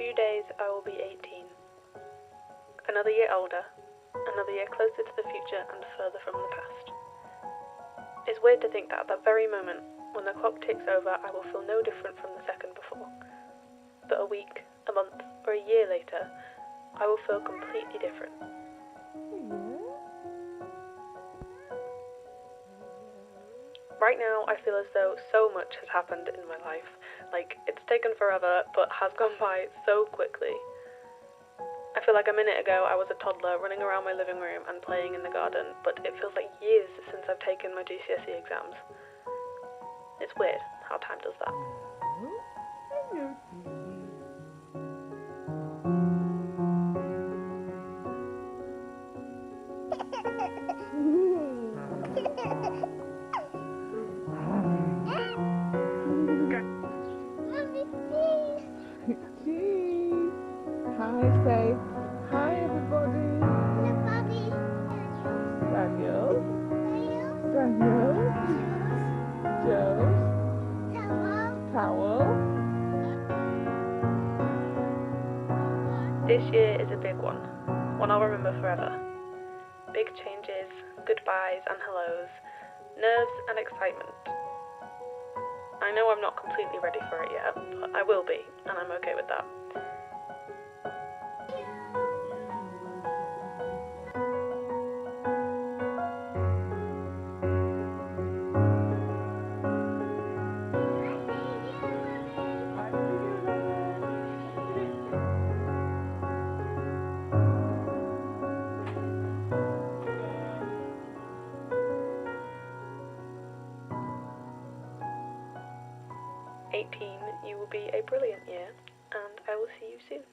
few days I will be 18. Another year older, another year closer to the future and further from the past. It's weird to think that at that very moment, when the clock ticks over, I will feel no different from the second before. But a week, a month, or a year later, I will feel completely different. Right now, I feel as though so much has happened in my life. Like, it's taken forever, but has gone by so quickly. I feel like a minute ago I was a toddler running around my living room and playing in the garden, but it feels like years since I've taken my GCSE exams. It's weird how time does that. Cheese. Hi, say hi, everybody. Daniel. Joe. Towel. This year is a big one I'll remember forever. Big changes, goodbyes and hellos, nerves and excitement. I know I'm not completely ready for it yet, but I will be, and I'm okay with that. You will be a brilliant year, and I will see you soon.